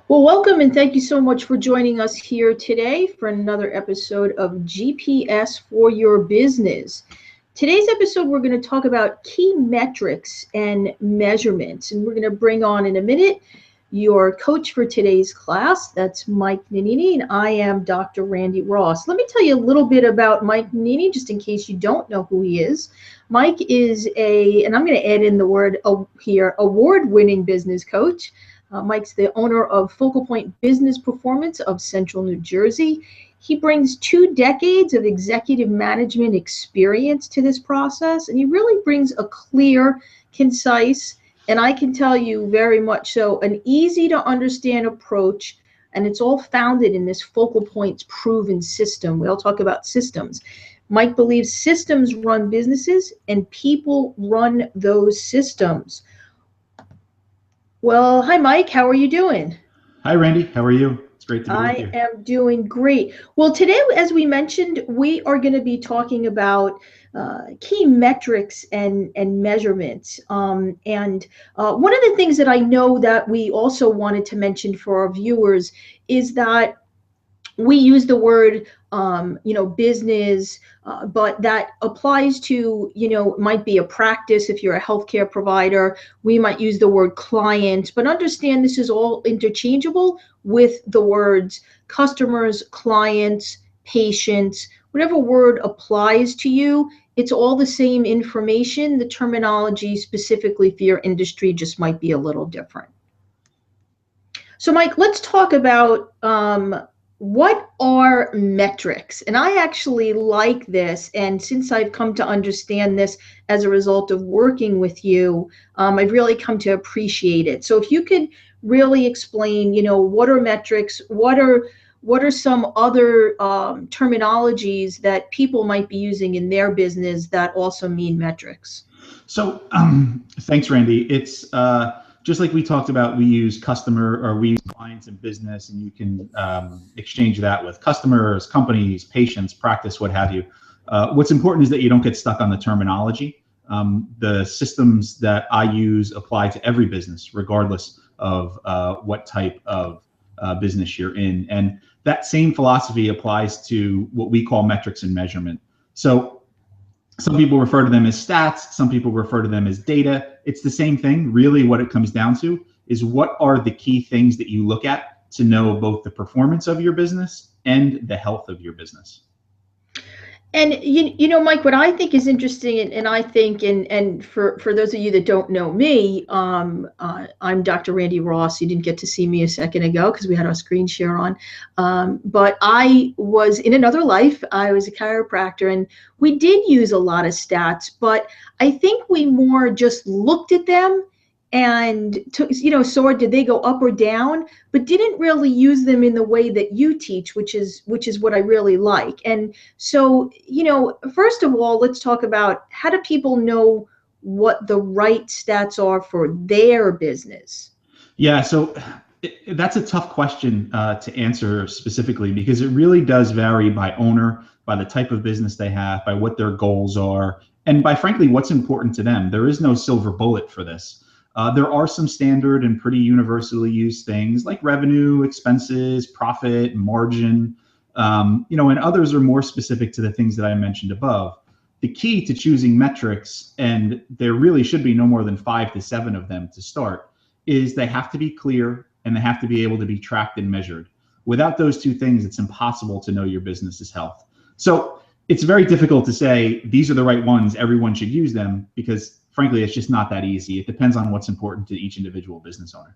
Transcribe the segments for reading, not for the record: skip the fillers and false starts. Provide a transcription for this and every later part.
Well, welcome and thank you so much for joining us here today for another episode of GPS for Your Business. Today's episode, we're going to talk about key metrics and measurements, and we're going to bring on in a minute your coach for today's class. That's Mike Nannini, and I am Dr. Randi Ross. Let me tell you a little bit about Mike Nannini, just in case you don't know who he is. Mike is and I'm going to add in the word here, award-winning business coach. Mike's the owner of Focal Point Business Performance of Central New Jersey. He brings 2 decades of executive management experience to this process, and he really brings a clear, concise, and I can tell you very much so, an easy to understand approach, and it's all founded in this Focal Point's proven system. We all talk about systems. Mike believes systems run businesses and people run those systems. Well, hi, Mike. How are you doing? Hi, Randy. How are you? It's great to be with you. I am doing great. Well, today, as we mentioned, we are going to be talking about key metrics and measurements. One of the things that I know that we also wanted to mention for our viewers is that we use the word, business, but that applies to, might be a practice if you're a healthcare provider. We might use the word client, but understand this is all interchangeable with the words customers, clients, patients, whatever word applies to you. It's all the same information. The terminology specifically for your industry just might be a little different. So, Mike, let's talk about what are metrics? And I actually like this. And since I've come to understand this as a result of working with you, I've really come to appreciate it. So if you could really explain, what are metrics? What are some other terminologies that people might be using in their business that also mean metrics? So thanks, Randy. It's just like we talked about, we use clients in business, and you can exchange that with customers, companies, patients, practice, what have you. What's important is that you don't get stuck on the terminology. The systems that I use apply to every business, regardless of what type of business you're in. And that same philosophy applies to what we call metrics and measurement. So some people refer to them as stats. Some people refer to them as data. It's the same thing. Really, what it comes down to is what are the key things that you look at to know both the performance of your business and the health of your business. And Mike, what I think is interesting, and I think, and for those of you that don't know me, I'm Dr. Randi Ross. You didn't get to see me a second ago because we had our screen share on. But I was in another life. I was a chiropractor, and we did use a lot of stats. But I think we more just looked at them and saw did they go up or down, but didn't really use them in the way that you teach, which is what I really like. And so, first of all, let's talk about how do people know what the right stats are for their business? Yeah, so that's a tough question to answer specifically, because it really does vary by owner, by the type of business they have, by what their goals are, and by, frankly, what's important to them. There is no silver bullet for this. There are some standard and pretty universally used things like revenue, expenses, profit, margin, and others are more specific to the things that I mentioned above. The key to choosing metrics, and there really should be no more than 5 to 7 of them to start, is they have to be clear and they have to be able to be tracked and measured. Without those 2 things, it's impossible to know your business's health. So it's very difficult to say these are the right ones, everyone should use them, because frankly, it's just not that easy. It depends on what's important to each individual business owner.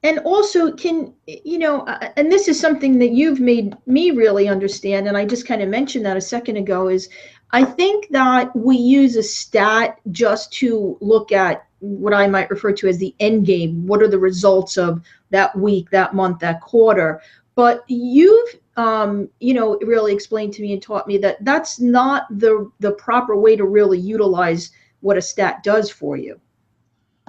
And also, and this is something that you've made me really understand, and I just kind of mentioned that a second ago, is I think that we use a stat just to look at what I might refer to as the end game. What are the results of that week, that month, that quarter? But you've really explained to me and taught me that that's not the proper way to really utilize what a stat does for you.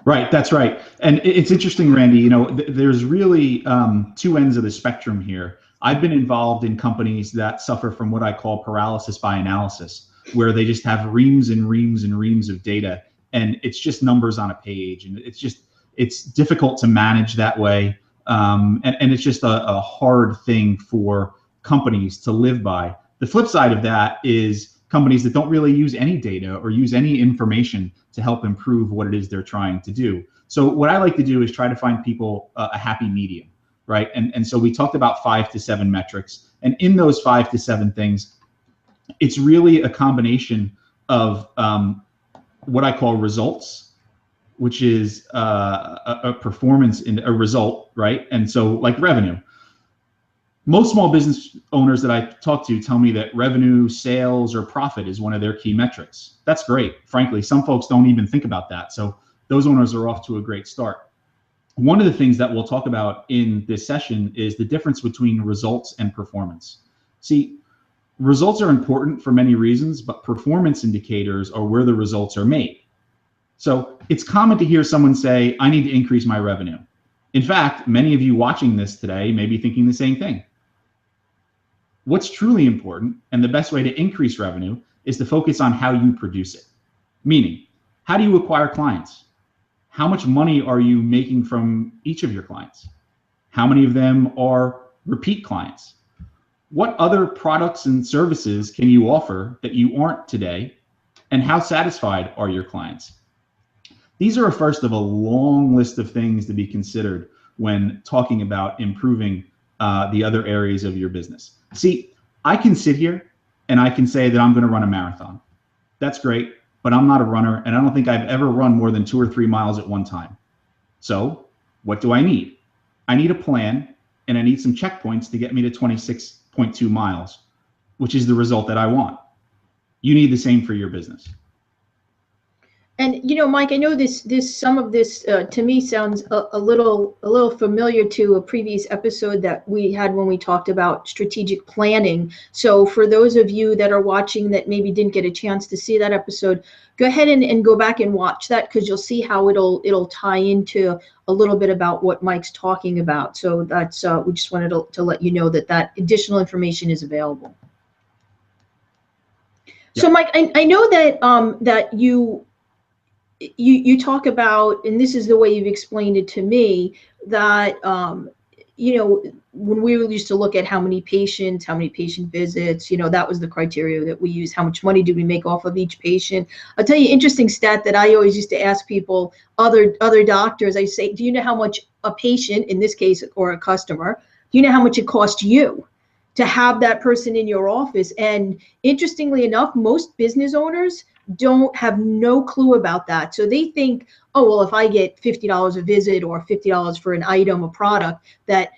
Right, that's right. And it's interesting, Randy, there's really 2 ends of the spectrum here. I've been involved in companies that suffer from what I call paralysis by analysis, where they just have reams and reams and reams of data, and it's just numbers on a page, and it's difficult to manage that way. And it's just a hard thing for companies to live by. The flip side of that is companies that don't really use any data or use any information to help improve what it is they're trying to do. So what I like to do is try to find people a happy medium, right? And so we talked about 5 to 7 metrics, and in those 5 to 7 things, it's really a combination of what I call results, which is a performance in a result, right? And so like revenue. Most small business owners that I talk to tell me that revenue, sales, or profit is one of their key metrics. That's great. Frankly, some folks don't even think about that. So those owners are off to a great start. One of the things that we'll talk about in this session is the difference between results and performance. See, results are important for many reasons, but performance indicators are where the results are made. So it's common to hear someone say, I need to increase my revenue. In fact, many of you watching this today may be thinking the same thing. What's truly important, and the best way to increase revenue, is to focus on how you produce it. Meaning, how do you acquire clients? How much money are you making from each of your clients? How many of them are repeat clients? What other products and services can you offer that you aren't today? And how satisfied are your clients? These are a first of a long list of things to be considered when talking about improving the other areas of your business. See, I can sit here and I can say that I'm going to run a marathon. That's great, but I'm not a runner, and I don't think I've ever run more than 2 or 3 miles at one time. So what do I need? I need a plan, and I need some checkpoints to get me to 26.2 miles, which is the result that I want. You need the same for your business. And Mike, I know some of this to me sounds a little familiar to a previous episode that we had when we talked about strategic planning. So for those of you that are watching that maybe didn't get a chance to see that episode, go ahead and go back and watch that, because you'll see how it'll tie into a little bit about what Mike's talking about. So that's we just wanted to let you know that additional information is available. Yeah. So Mike, I know that that you talk about, and this is the way you've explained it to me, that when we used to look at how many patient visits, that was the criteria that we use. How much money do we make off of each patient? I'll tell you an interesting stat that I always used to ask people, other doctors. I say, do you know how much a patient, in this case, or a customer, do you know how much it costs you to have that person in your office? And interestingly enough, most business owners have no clue about that. So they think, oh, well, if I get $50 a visit or $50 for an item, a product, that,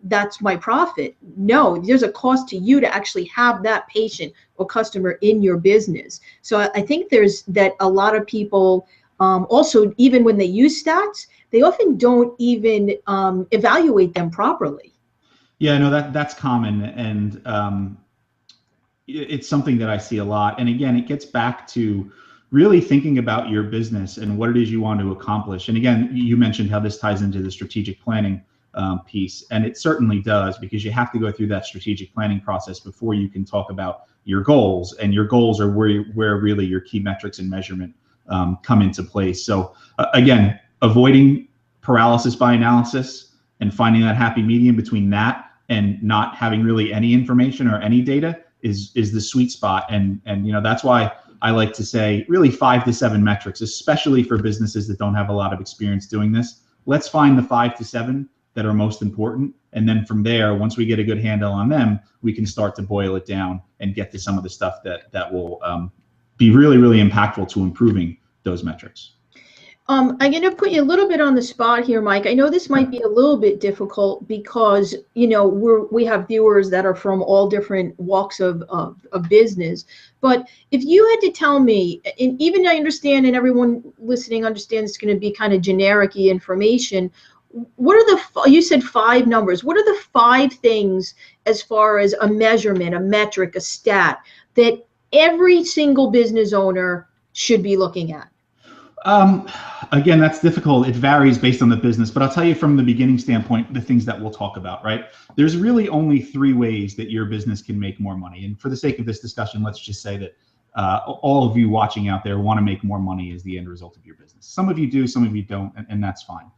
that's my profit. No, there's a cost to you to actually have that patient or customer in your business. So I think there's that a lot of people also, even when they use stats, they often don't even evaluate them properly. Yeah, no, that's common. And it's something that I see a lot. And again, it gets back to really thinking about your business and what it is you want to accomplish. And again, you mentioned how this ties into the strategic planning piece. And it certainly does, because you have to go through that strategic planning process before you can talk about your goals. And your goals are where really your key metrics and measurement come into place. So again, avoiding paralysis by analysis and finding that happy medium between that and not having really any information or any data is the sweet spot. And that's why I like to say really 5 to 7 metrics, especially for businesses that don't have a lot of experience doing this. Let's find the 5 to 7 that are most important. And then from there, once we get a good handle on them, we can start to boil it down and get to some of the stuff that will be really, really impactful to improving those metrics. I'm going to put you a little bit on the spot here, Mike. I know this might be a little bit difficult because, we have viewers that are from all different walks of business. But if you had to tell me, and even I understand, and everyone listening understands it's going to be kind of generic-y information, what are you said 5 numbers. What are the 5 things as far as a measurement, a metric, a stat that every single business owner should be looking at? Again, that's difficult. It varies based on the business, but I'll tell you from the beginning standpoint, the things that we'll talk about, right? There's really only 3 ways that your business can make more money. And for the sake of this discussion, let's just say that all of you watching out there want to make more money as the end result of your business. Some of you do, some of you don't, and that's fine.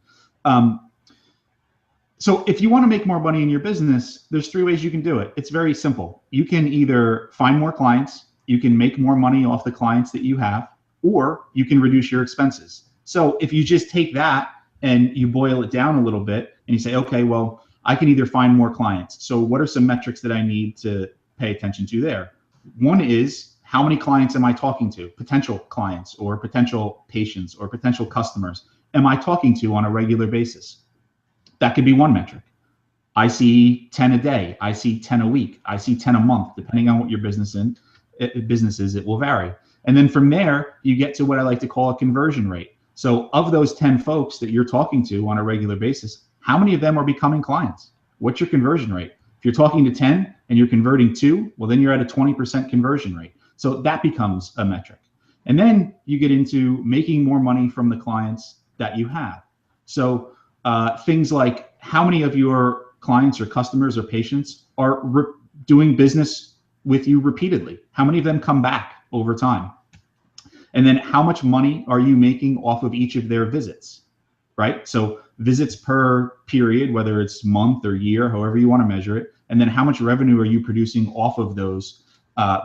So if you want to make more money in your business, there's three ways you can do it. It's very simple. You can either find more clients, you can make more money off the clients that you have, or you can reduce your expenses. So if you just take that and you boil it down a little bit and you say, okay, well, I can either find more clients. So what are some metrics that I need to pay attention to there? One is, how many clients am I talking to? Potential clients or potential patients or potential customers am I talking to on a regular basis? That could be one metric. I see 10 a day. I see 10 a week. I see 10 a month. Depending on what your business is, it will vary. And then from there, you get to what I like to call a conversion rate. So of those 10 folks that you're talking to on a regular basis, how many of them are becoming clients? What's your conversion rate? If you're talking to 10 and you're converting 2, well, then you're at a 20% conversion rate. So that becomes a metric. And then you get into making more money from the clients that you have. So things like, how many of your clients or customers or patients are doing business with you repeatedly? How many of them come back over time? And then how much money are you making off of each of their visits, right? So visits per period, whether it's month or year, however you want to measure it. And then how much revenue are you producing off of those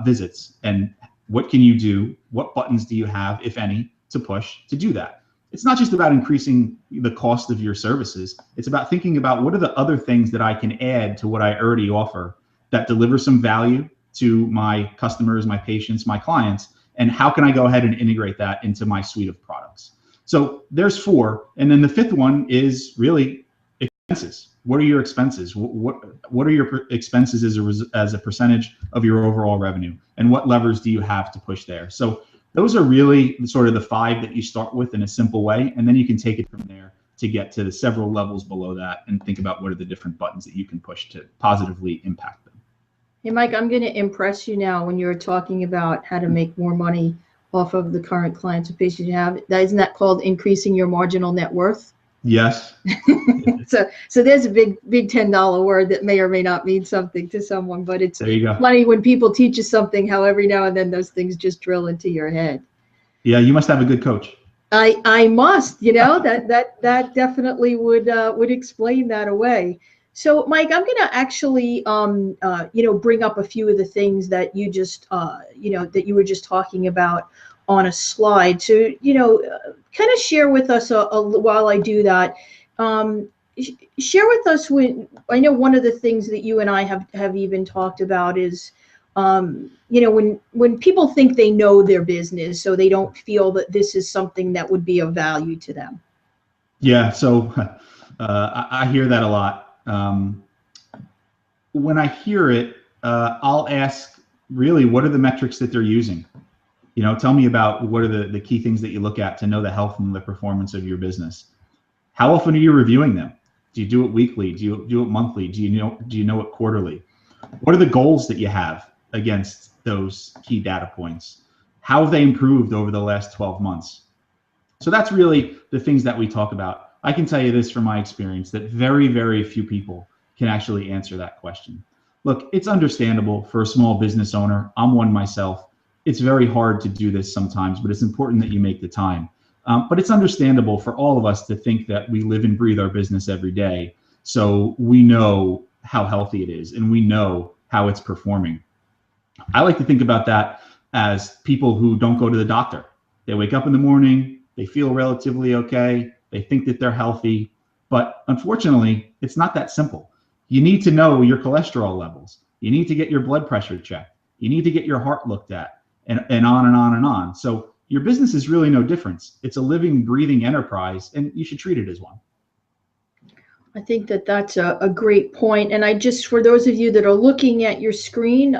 visits? And what can you do? What buttons do you have, if any, to push to do that? It's not just about increasing the cost of your services. It's about thinking about, what are the other things that I can add to what I already offer that deliver some value to my customers, my patients, my clients, and how can I go ahead and integrate that into my suite of products? So there's 4. And then the 5th one is really expenses. What are your expenses? What are your expenses as a percentage of your overall revenue? And what levers do you have to push there? So those are really sort of the 5 that you start with in a simple way, and then you can take it from there to get to the several levels below that and think about what are the different buttons that you can push to positively impact them. Hey, Mike, I'm going to impress you now when you're talking about how to make more money off of the current clients and patients you have. Isn't that called increasing your marginal net worth? Yes. So there's a big $10 word that may or may not mean something to someone, but it's there you go. funny when people teach you something, how every now and then those things just drill into your head. Yeah, you must have a good coach. I must, that definitely would explain that away. So, Mike, I'm going to actually, bring up a few of the things that you just, that you were just talking about on a slide. So, kind of share with us while I do that. Share with us I know one of the things that you and I have even talked about is, when people think they know their business, so they don't feel that this is something that would be of value to them. Yeah. So I hear that a lot. When I hear it, I'll ask, really, what are the metrics that they're using? Tell me about what are the key things that you look at to know the health and the performance of your business. How often are you reviewing them? Do you do it weekly? Do you do it monthly? Do you know it quarterly? What are the goals that you have against those key data points? How have they improved over the last 12 months? So that's really the things that we talk about. I can tell you this from my experience, that very, very few people can actually answer that question. Look, it's understandable for a small business owner. I'm one myself. It's very hard to do this sometimes, but it's important that you make the time. But it's understandable for all of us to think that we live and breathe our business every day. So we know how healthy it is and we know how it's performing. I like to think about that as people who don't go to the doctor. They wake up in the morning, they feel relatively okay, they think that they're healthy, but unfortunately, it's not that simple. You need to know your cholesterol levels. You need to get your blood pressure checked. You need to get your heart looked at, and on and on and on. So your business is really no different. It's a living, breathing enterprise, and you should treat it as one. I think that's a great point. And I just, for those of you that are looking at your screen,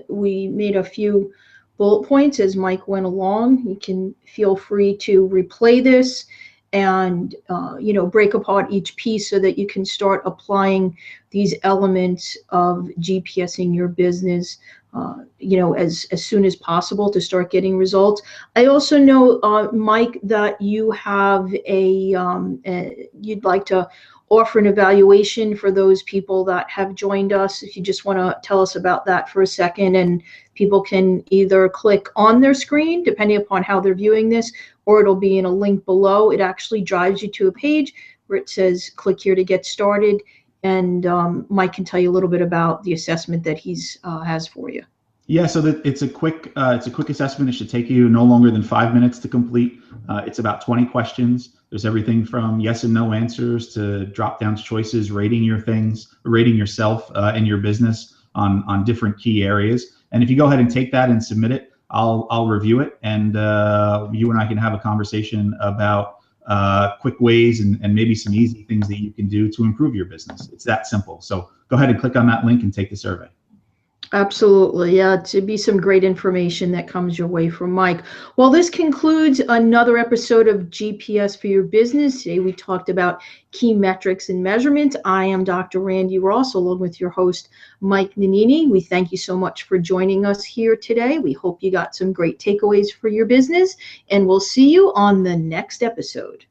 we made a few bullet points as Mike went along. You can feel free to replay this and, break apart each piece so that you can start applying these elements of GPSing your business, as soon as possible to start getting results. I also know, Mike, that you have you'd like to offer an evaluation for those people that have joined us. If you just want to tell us about that for a second, and people can either click on their screen, depending upon how they're viewing this, or it'll be in a link below. It actually drives you to a page where it says click here to get started. And Mike can tell you a little bit about the assessment that he's has for you. Yeah, so that it's a quick assessment. It should take you no longer than 5 minutes to complete. It's about 20 questions. There's everything from yes and no answers to drop down choices, rating your things, rating yourself and your business on different key areas. And if you go ahead and take that and submit it, I'll review it, and you and I can have a conversation about quick ways and maybe some easy things that you can do to improve your business. It's that simple. So go ahead and click on that link and take the survey. Absolutely. Yeah, to be some great information that comes your way from Mike. Well, this concludes another episode of GPS for Your Business. Today we talked about key metrics and measurements. I am Dr. Randi Ross, along with your host, Mike Nannini. We thank you so much for joining us here today. We hope you got some great takeaways for your business, and we'll see you on the next episode.